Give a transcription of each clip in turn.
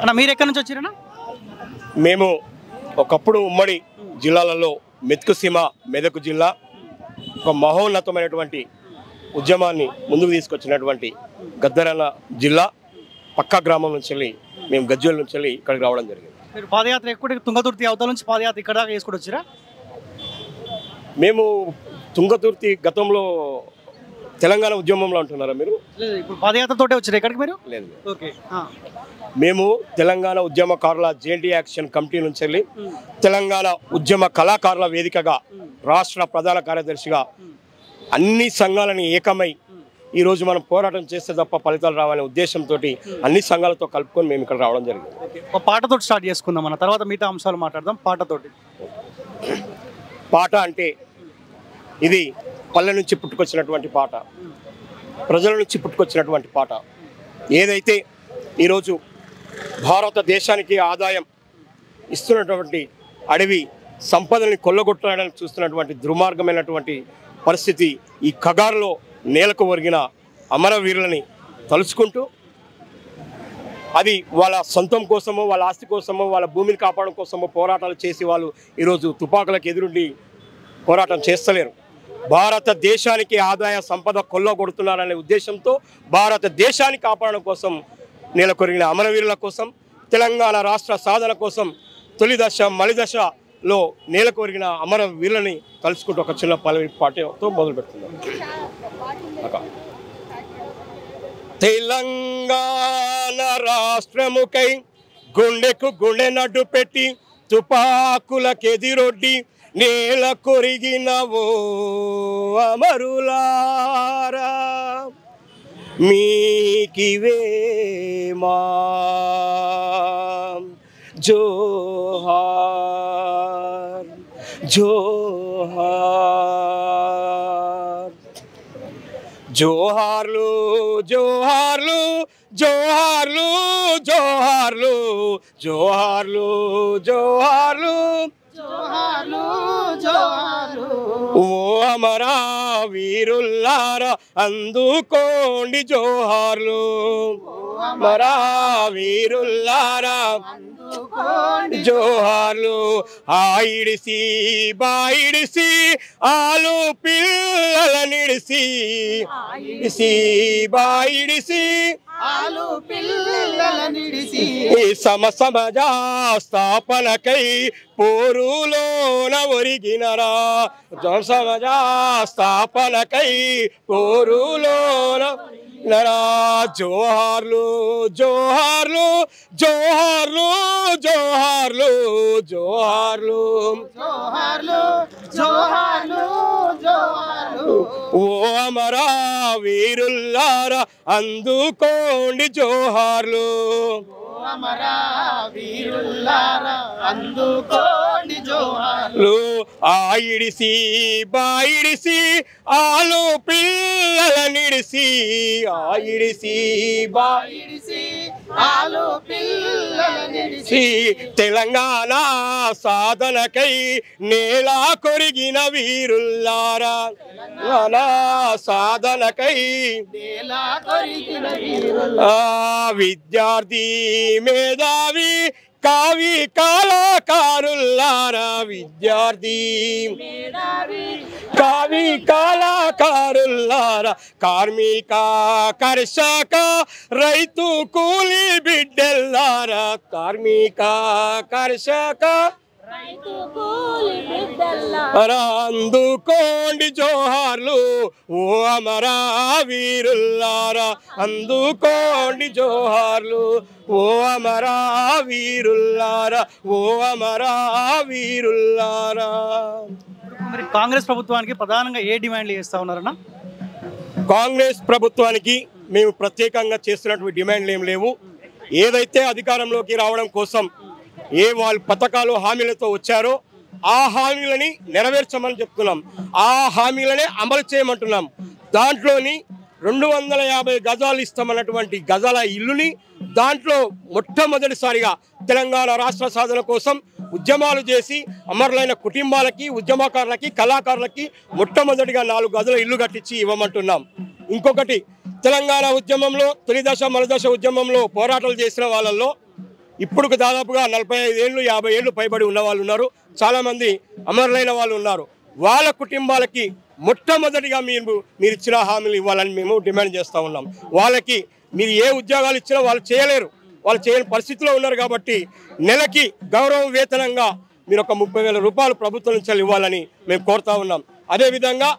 అన్న మీరు ఎక్కడి నుంచి వచ్చారన్నా? మేము ఒకప్పుడు ఉమ్మడి జిల్లాలలో మెతుకుసీమ మెదక్ జిల్లా ఒక మహోన్నతమైనటువంటి ఉద్యమాన్ని ముందుకు తీసుకొచ్చినటువంటి గద్దరన్న జిల్లా పక్కా గ్రామం నుంచి వెళ్ళి మేము గజ్వేల్ నుంచి వెళ్ళి ఇక్కడికి రావడం జరిగింది. మీరు పాదయాత్ర ఎక్కువ తుంగతుర్తి అవతల నుంచి పాదయాత్ర ఇక్కడ దాకా వేసుకొని వచ్చారా? మేము తుంగతుర్తి గతంలో తెలంగాణ ఉద్యమంలో అంటున్నారా మీరు? లేదు, ఇప్పుడు పాదయాత్రతోటే వచ్చారు ఇక్కడికి మీరు? లేదు, ఓకే. మేము తెలంగాణ ఉద్యమకారుల జేఎన్టీ యాక్షన్ కమిటీ నుంచి వెళ్ళి తెలంగాణ ఉద్యమ కళాకారుల వేదికగా రాష్ట్ర ప్రధాన కార్యదర్శిగా అన్ని సంఘాలని ఏకమై ఈరోజు మనం పోరాటం చేస్తే తప్ప ఫలితాలు రావాలనే ఉద్దేశంతో అన్ని సంఘాలతో కలుపుకొని మేము ఇక్కడ రావడం జరిగింది. ఒక పాటతో స్టార్ట్ చేసుకుందాం అన్న, తర్వాత మిగతా అంశాలు మాట్లాడదాం. పాటతోటి. పాట అంటే ఇది పల్లె నుంచి పుట్టుకొచ్చినటువంటి పాట, ప్రజల నుంచి పుట్టుకొచ్చినటువంటి పాట. ఏదైతే ఈరోజు భారతదేశానికి ఆదాయం ఇస్తున్నటువంటి అడవి సంపదని కొల్లగొట్టడానికి చూస్తున్నటువంటి దుర్మార్గమైనటువంటి పరిస్థితి ఈ కగారులో నేలకు ఒరిగిన అమరవీరులని తలుచుకుంటూ అది వాళ్ళ సొంతం కోసమో వాళ్ళ ఆస్తి కోసమో వాళ్ళ భూమిని కాపాడడం కోసమో పోరాటాలు చేసి వాళ్ళు ఈరోజు తుపాకులకు ఎదురుండి పోరాటం చేస్తలేరు. భారతదేశానికి ఆదాయ సంపద కొల్లగొడుతున్నారనే ఉద్దేశంతో భారతదేశాన్ని కాపాడడం కోసం నేలకొరిగిన అమరవీరుల కోసం, తెలంగాణ రాష్ట్ర సాధన కోసం తొలి దశ మలి దశలో నేలకొరిగిన అమరవీరులని తలుచుకుంటూ ఒక చిన్న పల్లవి పాటతో మొదలు పెడుతున్నాం. తెలంగాణ రాష్ట్రముకై గుండెకు గుండె నడ్డు పెట్టి తుపాకులకెదిరొడ్డి నేల కొరిగినవో అమరులారా, మీకివే మా జోహార్ జోహార్. జోహార్లు జోహార్లు జోహార్లు జోహార్లు జోహార్లు జోహార్లు జోహార్లు జోహార్లు. ఓ అమరా వీరుల్లారా అందుకోండి జోహార్లు, అమరా వీరుల్లారా జోహార్లు. ఆయిడిసి బాయిడిసి ఆలు పిల్లల నిడిసి, ఇసి బాయిడిసి ఆలు పిల్లల నిడిసి సమాజ స్థాపనకై పోరులోన ఒరిగినరా, సమాజ స్థాపనకై పోరులోన నరా. జోహార్లు జోహార్లు జోహార్లు జోహార్లు జోహార్లు జోహార్లు జోహార్లు జోహార్లు. ఓ అమరా వీరుల్లారా అందుకోండి జోహార్లు, అమరా వీరుల్లారా అందుకోండి జోహార్లు. ఆయిడిసి బాయిడిసి ఆలు పిల్లల నిడిసి, ఆయిడిసి బాయిడిసి ఆలు పిల్లల నిడిసి తెలంగాణ సాధనకై నేల కొరిగిన వీరుల్లారా, తెలంగాణ సాధనకై నేల కొరిగిన వీరుల్లారా. విద్యార్థి మేధావి కావి కళాకారుల్లారా, విద్యార్థి మేధావి కావి కళాకారుల్లారా, కార్మిక కర్షక రైతు కూలి బిడ్డల్లారా, కార్మిక కర్షక అందుకోండి జోహార్లు, ఓ అమరా వీరుల్లారా అందుకోండి జోహార్లు, ఓ అమరా వీరుల్లారా, ఓ అమరా వీరుల్లారా. మరి కాంగ్రెస్ ప్రభుత్వానికి ప్రధానంగా ఏ డిమాండ్లు చేస్తా ఉన్నారన్నా? కాంగ్రెస్ ప్రభుత్వానికి మేము ప్రత్యేకంగా చేస్తున్నటువంటి డిమాండ్లు ఏం లేవు. ఏదైతే అధికారంలోకి రావడం కోసం ఏ వాళ్ళు పథకాలు హామీలతో వచ్చారో ఆ హామీలని నెరవేర్చమని చెప్తున్నాం, ఆ హామీలనే అమలు చేయమంటున్నాం. దాంట్లోని 250 గజాలు ఇస్తామన్నటువంటి గజాల ఇల్లుని దాంట్లో మొట్టమొదటిసారిగా తెలంగాణ రాష్ట్ర సాధన కోసం ఉద్యమాలు చేసి అమరులైన కుటుంబాలకి, ఉద్యమకారులకి, కళాకారులకి మొట్టమొదటిగా 4 గజాల ఇల్లు కట్టించి ఇవ్వమంటున్నాం. ఇంకొకటి, తెలంగాణ ఉద్యమంలో తొలి దశ మలి దశ ఉద్యమంలో పోరాటాలు చేసిన వాళ్ళల్లో ఇప్పుడు దాదాపుగా 45 ఏళ్ళు 50 ఏళ్ళు పైబడి ఉన్న వాళ్ళు ఉన్నారు. చాలామంది అమరులైన వాళ్ళు ఉన్నారు. వాళ్ళ కుటుంబాలకి మొట్టమొదటిగా మీరు ఇచ్చిన హామీలు ఇవ్వాలని మేము డిమాండ్ చేస్తూ ఉన్నాం. వాళ్ళకి మీరు ఏ ఉద్యోగాలు ఇచ్చినా వాళ్ళు చేయలేరు, వాళ్ళు చేయని పరిస్థితిలో ఉన్నారు. కాబట్టి నెలకి గౌరవ వేతనంగా మీరు ఒక 30,000 రూపాయలు ప్రభుత్వం నుంచి ఇవ్వాలని మేము కోరుతా ఉన్నాం. అదేవిధంగా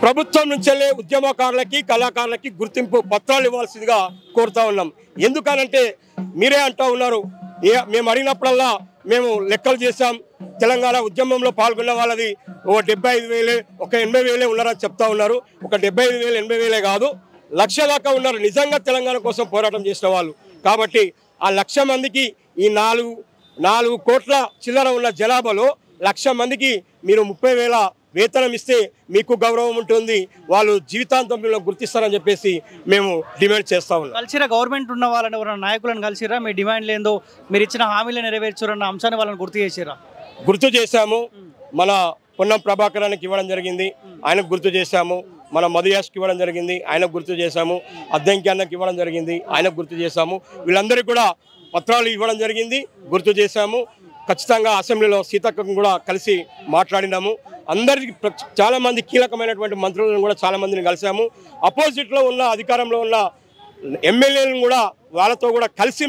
ప్రభుత్వం నుంచెల్లే ఉద్యమకారులకి కళాకారులకి గుర్తింపు పత్రాలు ఇవ్వాల్సిందిగా కోరుతా ఉన్నాం. ఎందుకనంటే మీరే అంటూ ఉన్నారు, మేము అడిగినప్పుడల్లా మేము లెక్కలు చేశాం, తెలంగాణ ఉద్యమంలో పాల్గొన్న వాళ్ళది ఓ 75,000 ఒక 80,000 ఉన్నారని చెప్తా ఉన్నారు. ఒక 75,000 80,000 కాదు, 1,00,000 దాకా ఉన్నారు నిజంగా తెలంగాణ కోసం పోరాటం చేసిన వాళ్ళు. కాబట్టి ఆ 1,00,000 మందికి ఈ 4 కోట్ల చిల్లర ఉన్న జనాభాలో 1,00,000 మందికి మీరు 30,000 వేతనం ఇస్తే మీకు గౌరవం ఉంటుంది, వాళ్ళు జీవితాంతం గుర్తిస్తారని చెప్పేసి మేము డిమాండ్ చేస్తా ఉన్నాం. కలిసిరా గవర్నమెంట్ ఉన్న వాళ్ళని ఎవరైనా నాయకులను కలిసిరా, మీ డిమాండ్లు ఏందో మీరు ఇచ్చిన హామీలు నెరవేర్చారన్న అంశాన్ని వాళ్ళని గుర్తు చేసిరా? గుర్తు చేశాము. మన పొన్నం ప్రభాకరానికి ఇవ్వడం జరిగింది, ఆయనకు గుర్తు చేశాము. మన మధుయాష్కి ఇవ్వడం జరిగింది, ఆయనకు గుర్తు చేశాము. అద్దంకి అన్నకి ఇవ్వడం జరిగింది, ఆయనకు గుర్తు చేశాము. వీళ్ళందరికీ కూడా పత్రాలు ఇవ్వడం జరిగింది, గుర్తు చేశాము. ఖచ్చితంగా అసెంబ్లీలో సీతక్కను కూడా కలిసి మాట్లాడినాము. అందరికి చాలామంది కీలకమైనటువంటి మంత్రులను కూడా చాలామందిని కలిసాము. అపోజిట్లో ఉన్న అధికారంలో ఉన్న ఎమ్మెల్యేలను కూడా వాళ్ళతో కూడా కలిసి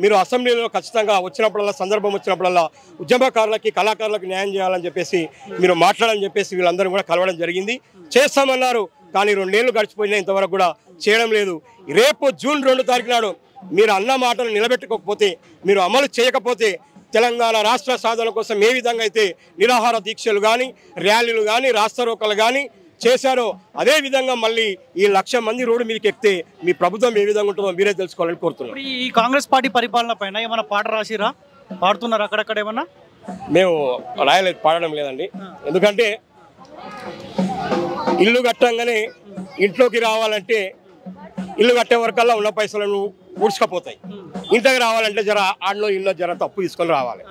మీరు అసెంబ్లీలో ఖచ్చితంగా వచ్చినప్పుడల్లా సందర్భం వచ్చినప్పుడల్లా ఉద్యమకారులకి కళాకారులకు న్యాయం చేయాలని చెప్పేసి మీరు మాట్లాడాలని చెప్పేసి వీళ్ళందరూ కూడా కలవడం జరిగింది. చేస్తామన్నారు, కానీ 2 ఏళ్ళు గడిచిపోయినా ఇంతవరకు కూడా చేయడం లేదు. రేపు జూన్ 2 తారీఖు నాడు మీరు అన్న మాటలు నిలబెట్టుకోకపోతే, మీరు అమలు చేయకపోతే తెలంగాణ రాష్ట్ర సాధన కోసం ఏ విధంగా అయితే నిరాహార దీక్షలు కానీ ర్యాలీలు కానీ రాస్తారోకలు కానీ చేశారో అదే విధంగా మళ్ళీ ఈ 1,00,000 మంది రోడ్డు మీదకి ఎక్కితే మీ ప్రభుత్వం ఏ విధంగా ఉంటుందో మీరే తెలుసుకోవాలని కోరుతున్నాం. ఈ కాంగ్రెస్ పార్టీ పరిపాలన పైన ఏమైనా పాట రాసిరా, పాడుతున్నారు అక్కడక్కడ ఏమన్నా? మేము రాయలేదు, పాడడం లేదండి. ఎందుకంటే ఇల్లు కట్టంగానే ఇంట్లోకి రావాలంటే ఇల్లు కట్టే వరకల్లా ఉన్న పైసలను ఊడ్చుకపోతాయి. ఇంట్లోకి రావాలంటే జర ఆడలో ఇల్లు జర తప్పు తీసుకొని రావాలి.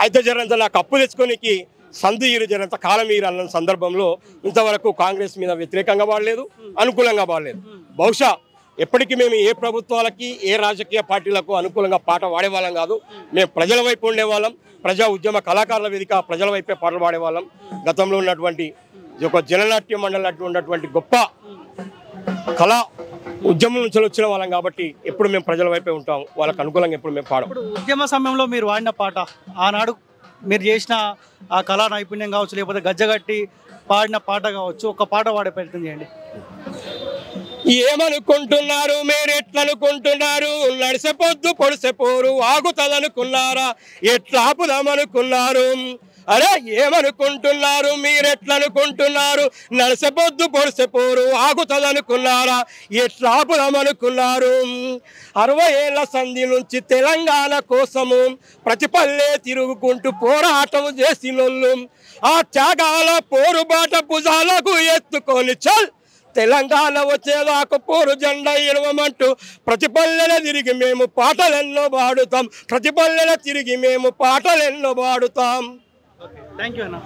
అయితే జరంత నాకు అప్పు తెచ్చుకోనికి సంధి ఈరు జరంత కాలం ఈరు అన్న సందర్భంలో ఇంతవరకు కాంగ్రెస్ మీద వ్యతిరేకంగా వాడలేదు, అనుకూలంగా వాడలేదు. బహుశా ఎప్పటికీ మేము ఏ ప్రభుత్వాలకి ఏ రాజకీయ పార్టీలకు అనుకూలంగా పాట వాడేవాళ్ళం కాదు. మేము ప్రజల వైపు ఉండేవాళ్ళం. ప్రజా ఉద్యమ కళాకారుల వేదిక ప్రజల వైపే పాటలు పాడేవాళ్ళం. గతంలో ఉన్నటువంటి ఒక జననాట్య మండలి ఉన్నటువంటి గొప్ప కళా ఉద్యమం నుంచి వచ్చిన వాళ్ళం కాబట్టి ఎప్పుడు మేము ప్రజల వైపే ఉంటాం, వాళ్ళకు అనుకూలంగా ఎప్పుడు మేము పాడం. ఉద్యమ సమయంలో మీరు వాడిన పాట, ఆనాడు మీరు చేసిన ఆ కళా నైపుణ్యం కావచ్చు, లేకపోతే గజ్జగట్టి పాడిన పాట కావచ్చు, ఒక పాట పాడే ప్రయత్నం చేయండి. ఏమనుకుంటున్నారు మీరెట్లనుకుంటున్నారు, నడిసెపొద్దు పొడిసెపోరు ఆగుతదనుకున్నారా, ఎట్లా ఆపుదామనుకున్నారు? అరే ఏమనుకుంటున్నారు మీరెట్లనుకుంటున్నారు, నడిసెపొద్దు పొడిసెపోరు ఆగుతదనుకున్నారా, ఎట్లా ఆపుదామనుకున్నారు? 60 ఏళ్ల సంధి నుంచి తెలంగాణ కోసము ప్రతి పల్లె తిరుగుకుంటూ పోరాటం చేసినోళ్ళు ఆ త్యాగాల పోరుబాట భుజాలకు ఎత్తుకొని చల్ తెలంగాణ వచ్చేదాకా పోరు జెండా ఇరవమంటూ ప్రతి పల్లెల తిరిగి మేము పాటలెన్నో పాడుతాం, ప్రతి పల్లెల తిరిగి మేము పాటలెన్నో పాడుతాం. థ్యాంక్ యూ అన్న.